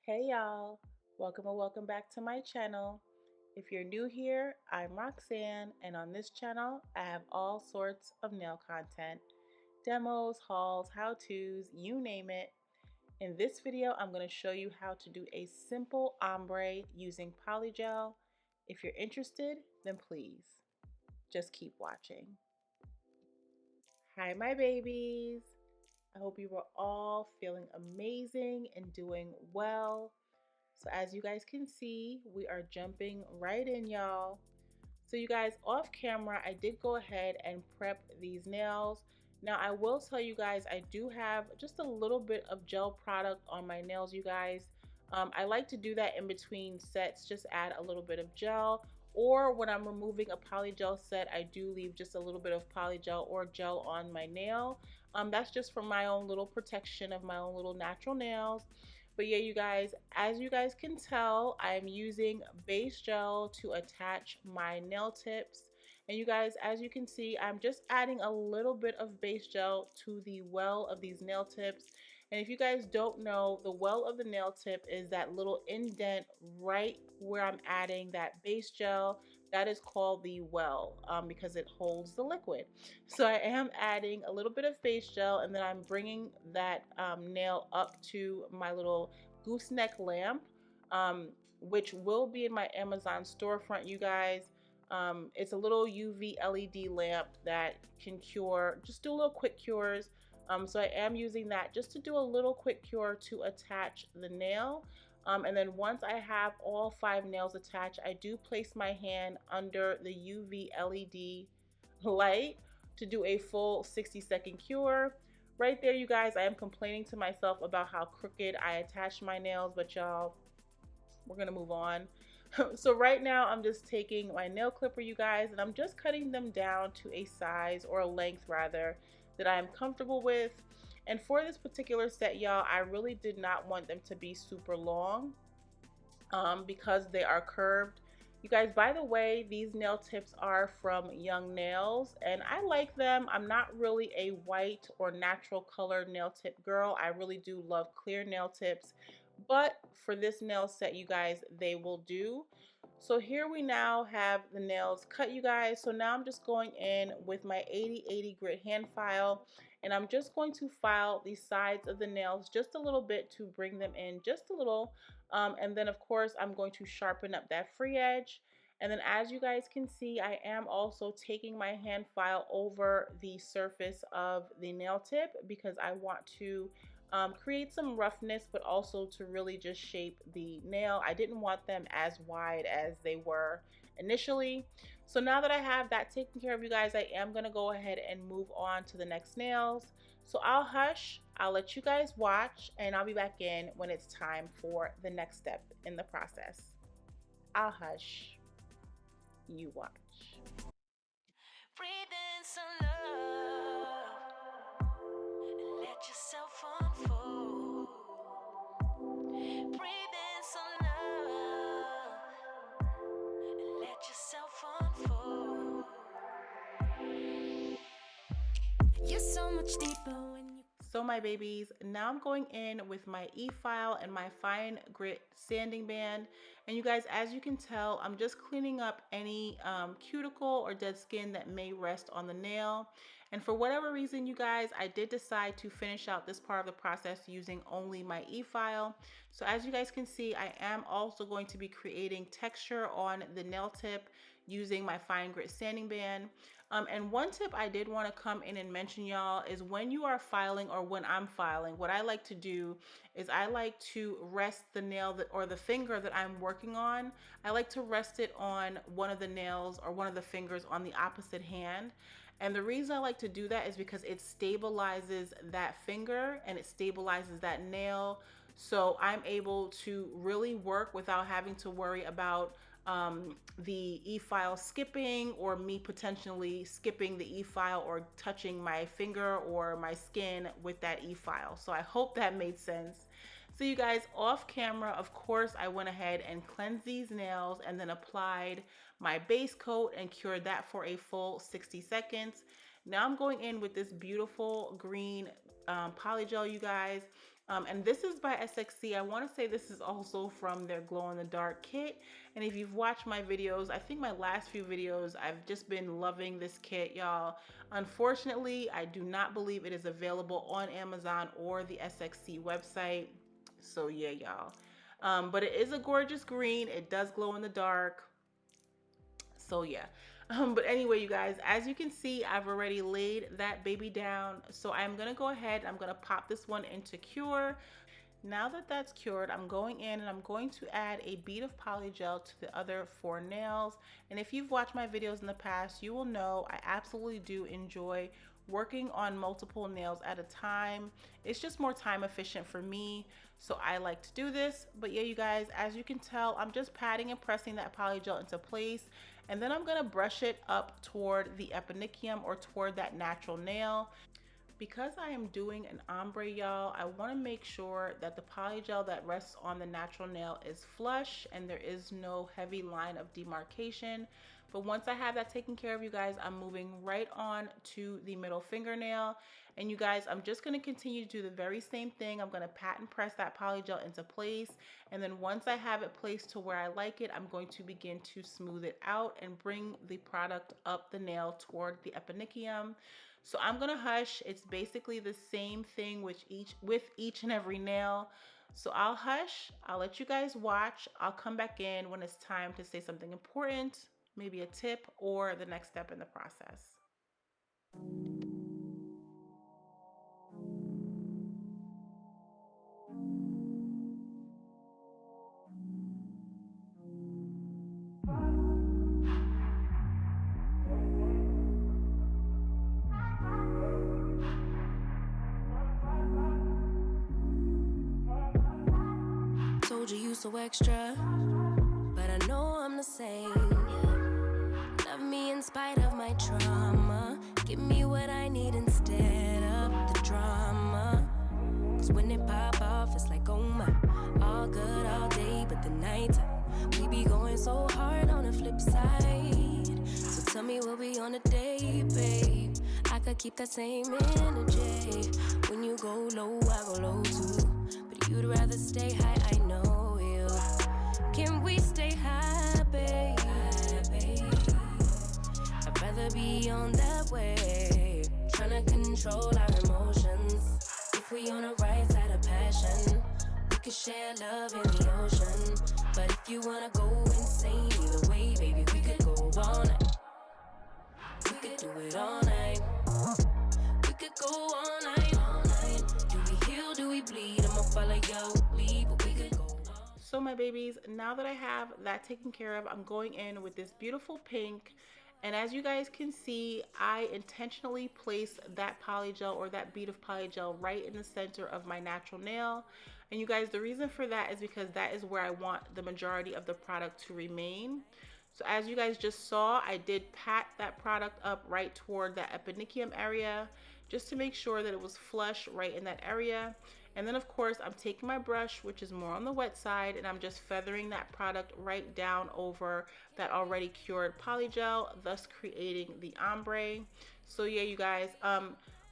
Hey y'all, welcome or welcome back to my channel. If you're new here, I'm Roxanne, and on this channel I have all sorts of nail content, demos, hauls, how-tos, you name it. In this video, I'm going to show you how to do a simple ombre using polygel. If you're interested, then please just keep watching. Hi my babies. I hope you were all feeling amazing and doing well. So as you guys can see, we are jumping right in, y'all. So you guys, off camera, I did go ahead and prep these nails. Now I will tell you guys, I do have just a little bit of gel product on my nails, you guys. I like to do that in between sets, just add a little bit of gel. Or when I'm removing a polygel set, I do leave just a little bit of polygel or gel on my nail. That's just for my own little protection of my own little natural nails. But yeah, you guys, as you guys can tell, I'm using base gel to attach my nail tips. And you guys, as you can see, I'm just adding a little bit of base gel to the well of these nail tips. And if you guys don't know, the well of the nail tip is that little indent right where I'm adding that base gel. That is called the well because it holds the liquid. So I am adding a little bit of base gel, and then I'm bringing that nail up to my little gooseneck lamp, which will be in my Amazon storefront, you guys. It's a little UV LED lamp that can cure, just do little quick cures. So I am using that just to do a little quick cure to attach the nail. And then once I have all 5 nails attached, I do place my hand under the UV LED light to do a full 60-second cure. Right there, you guys, I am complaining to myself about how crooked I attach my nails, but y'all, we're gonna move on. So right now I'm just taking my nail clipper, you guys, and I'm just cutting them down to a size, or a length rather, that I'm comfortable with. And for this particular set, y'all, I really did not want them to be super long because they are curved. You guys, by the way, these nail tips are from Young Nails, and I like them. I'm not really a white or natural color nail tip girl. I really do love clear nail tips, but for this nail set, you guys, they will do. So here we now have the nails cut, you guys. So now I'm just going in with my 80/80 grit hand file, and I'm just going to file the sides of the nails just a little bit to bring them in just a little. And then of course I'm going to sharpen up that free edge. And then as you guys can see, I am also taking my hand file over the surface of the nail tip because I want to create some roughness, but also to really just shape the nail. I didn't want them as wide as they were initially. So now that I have that taken care of, you guys, I am going to go ahead and move on to the next nails. So I'll hush, I'll let you guys watch, and I'll be back in when it's time for the next step in the process. I'll hush, you watch. Breathe in some love and let yourself unfold. Breathe in some love and let yourself unfold. You're so much deeper when you. So my babies, now I'm going in with my e-file and my fine grit sanding band. And you guys, as you can tell, I'm just cleaning up any cuticle or dead skin that may rest on the nail. And for whatever reason, you guys, I did decide to finish out this part of the process using only my e-file. So as you guys can see, I am also going to be creating texture on the nail tip using my fine grit sanding band. And one tip I did want to come in and mention, y'all, is when you are filing, or when I'm filing, what I like to do is I like to rest the nail that, or the finger that I'm working on, I like to rest it on one of the nails or one of the fingers on the opposite hand. And the reason I like to do that is because it stabilizes that finger and it stabilizes that nail. So I'm able to really work without having to worry about the e-file skipping, or me potentially skipping the e-file or touching my finger or my skin with that e-file. So I hope that made sense. So you guys, off camera, of course, I went ahead and cleansed these nails and then applied my base coat and cured that for a full 60 seconds. Now I'm going in with this beautiful green polygel, you guys. And this is by SXC. I want to say this is also from their glow in the dark kit. And if you've watched my videos, I think my last few videos, I've just been loving this kit, y'all. Unfortunately, I do not believe it is available on Amazon or the SXC website. So yeah, y'all. But it is a gorgeous green. It does glow in the dark. So yeah. But anyway, you guys, as you can see, I've already laid that baby down. So I'm gonna go ahead, I'm gonna pop this one into cure. Now that that's cured, I'm going in and I'm going to add a bead of polygel to the other 4 nails. And if you've watched my videos in the past, you will know I absolutely do enjoy working on multiple nails at a time. It's just more time efficient for me, so I like to do this. But yeah, you guys, as you can tell, I'm just patting and pressing that polygel into place, and then I'm gonna brush it up toward the eponychium or toward that natural nail. Because I am doing an ombre, y'all, I want to make sure that the polygel that rests on the natural nail is flush and there is no heavy line of demarcation. But once I have that taken care of, you guys, I'm moving right on to the middle fingernail. And you guys, I'm just going to continue to do the very same thing. I'm going to pat and press that polygel into place. And then once I have it placed to where I like it, I'm going to begin to smooth it out and bring the product up the nail toward the eponychium. So I'm gonna hush. It's basically the same thing with each and every nail. So I'll hush, I'll let you guys watch. I'll come back in when it's time to say something important, maybe a tip or the next step in the process. Told you you so extra, but I know I'm the same. Yeah. Love me in spite of my trauma. Give me what I need instead of the drama. Cause when it pop off, it's like, oh my. All good all day, but the night we be going so hard on the flip side. So tell me what we on a day, babe. I could keep that same energy. When you go low, I go low too. But you'd rather stay high, I know you. Can we stay high, babe? I'd rather be on that wave. Tryna control our emotions. If we on the right side of passion, we could share love in the ocean. But if you wanna go insane either way, baby, we could go all night. We could do it all night. We could go all night, all night. Do we heal, do we bleed? I'ma follow your lead, but we could go all. So my babies, now that I have that taken care of, I'm going in with this beautiful pink. And as you guys can see, I intentionally placed that polygel or that bead of polygel right in the center of my natural nail. And you guys, the reason for that is because that is where I want the majority of the product to remain. So as you guys just saw, I did pat that product up right toward that eponychium area just to make sure that it was flush right in that area. And then of course, I'm taking my brush, which is more on the wet side, and I'm just feathering that product right down over that already cured polygel, thus creating the ombre. So yeah, you guys,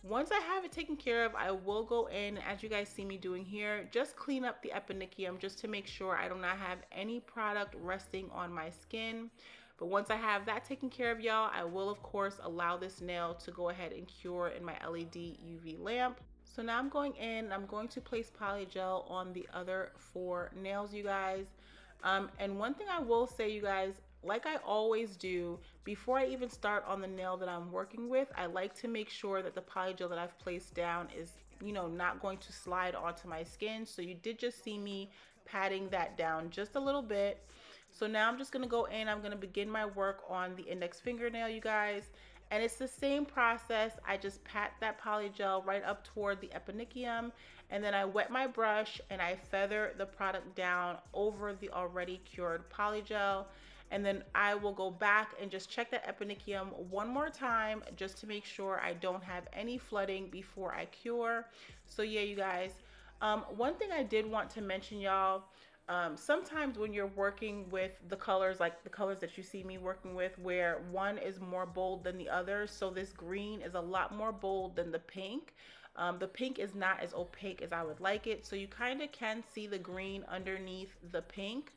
once I have it taken care of, I will go in, as you guys see me doing here, just clean up the eponychium just to make sure I do not have any product resting on my skin. But once I have that taken care of, y'all, I will of course allow this nail to go ahead and cure in my LED UV lamp. So now I'm going in, I'm going to place polygel on the other 4 nails, you guys. And one thing I will say, you guys, like I always do, before I even start on the nail that I'm working with, I like to make sure that the polygel that I've placed down is, you know, not going to slide onto my skin. So you did just see me patting that down just a little bit. So now I'm just gonna go in, I'm gonna begin my work on the index fingernail, you guys. And it's the same process. I just pat that polygel right up toward the eponychium, and then I wet my brush and I feather the product down over the already cured polygel. And then I will go back and just check that eponychium one more time just to make sure I don't have any flooding before I cure. So yeah, you guys, one thing I did want to mention, y'all, sometimes when you're working with the colors, like the colors that you see me working with, where one is more bold than the other, so this green is a lot more bold than the pink. The pink is not as opaque as I would like it, so you kind of can see the green underneath the pink.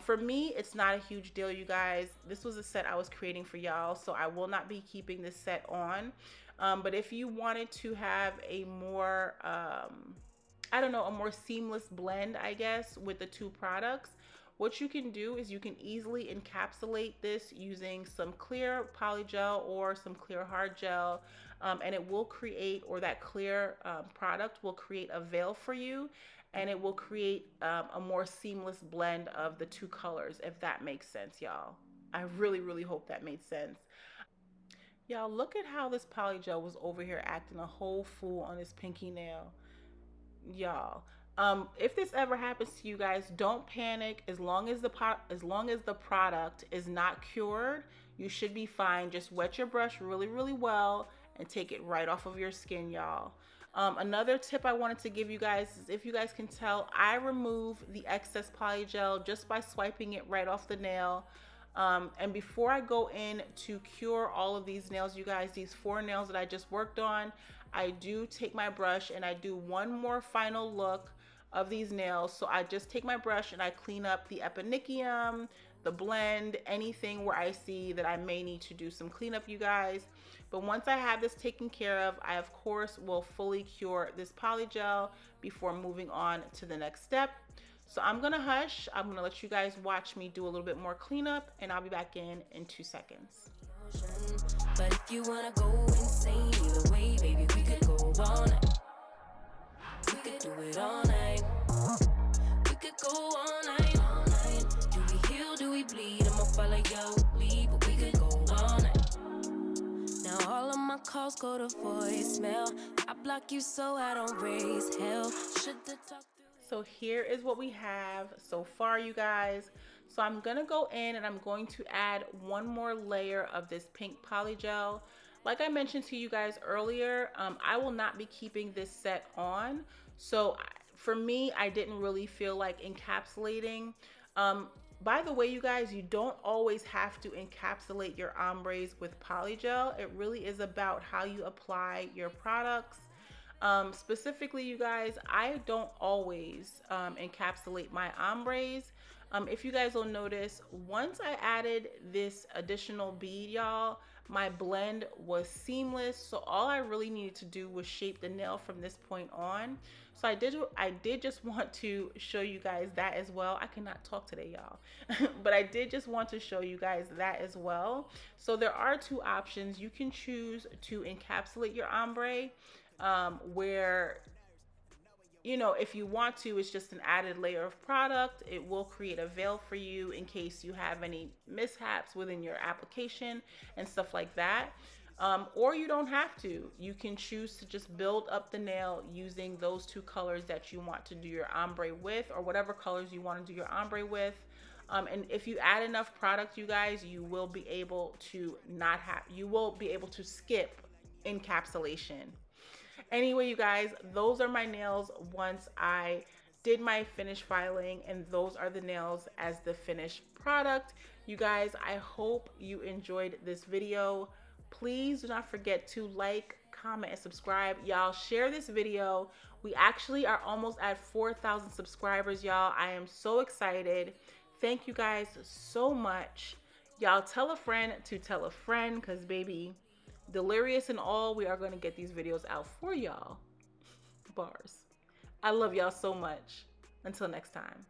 For me, it's not a huge deal, you guys. This was a set I was creating for y'all, so I will not be keeping this set on. But if you wanted to have a more, I don't know, a more seamless blend, I guess, with the two products, what you can do is you can easily encapsulate this using some clear polygel or some clear hard gel, and it will create, or that clear product will create a veil for you, and it will create a more seamless blend of the two colors, if that makes sense, y'all. I really, really hope that made sense. Y'all, look at how this polygel was over here acting a whole fool on this pinky nail. Y'all, if this ever happens to you guys, don't panic. As long as the product is not cured, you should be fine. Just wet your brush really, really well and take it right off of your skin, y'all. Another tip I wanted to give you guys is, if you guys can tell, I remove the excess polygel just by swiping it right off the nail. And before I go in to cure all of these nails, you guys, these 4 nails that I just worked on, I do take my brush and I do one more final look of these nails. So I just take my brush and I clean up the eponychium, the blend, anything where I see that I may need to do some cleanup, you guys. But once I have this taken care of, I of course will fully cure this polygel before moving on to the next step. So I'm gonna hush. I'm gonna let you guys watch me do a little bit more cleanup, and I'll be back in 2 seconds. But if you wanna go insane, either way, baby, we could go all night. We could do it all night. We could go all night, all night. Do we heal, do we bleed? I'ma follow your lead, but we could go all night. Now all of my calls go to voicemail. I block you so I don't raise hell. Should've talked. So here is what we have so far, you guys. So I'm gonna go in and I'm going to add one more layer of this pink polygel. Like I mentioned to you guys earlier, I will not be keeping this set on. So for me, I didn't really feel like encapsulating. By the way, you guys, you don't always have to encapsulate your ombres with polygel. It really is about how you apply your products. Specifically, you guys, I don't always encapsulate my ombres. If you guys will notice, once I added this additional bead, y'all, my blend was seamless. So all I really needed to do was shape the nail from this point on. So I did just want to show you guys that as well. I cannot talk today, y'all. But I did just want to show you guys that as well. So there are 2 options. You can choose to encapsulate your ombre, where, you know, if you want to, it's just an added layer of product. It will create a veil for you in case you have any mishaps within your application and stuff like that. Or you don't have to. You can choose to just build up the nail using those 2 colors that you want to do your ombre with, or whatever colors you want to do your ombre with. And if you add enough product, you guys, you will be able to skip encapsulation. Anyway, you guys, those are my nails once I did my finish filing, and those are the nails as the finished product. You guys, I hope you enjoyed this video. Please do not forget to like, comment, and subscribe. Y'all, share this video. We actually are almost at 4,000 subscribers, y'all. I am so excited. Thank you guys so much. Y'all, tell a friend to tell a friend, because baby, delirious and all, we are going to get these videos out for y'all. Bars. I love y'all so much. Until next time.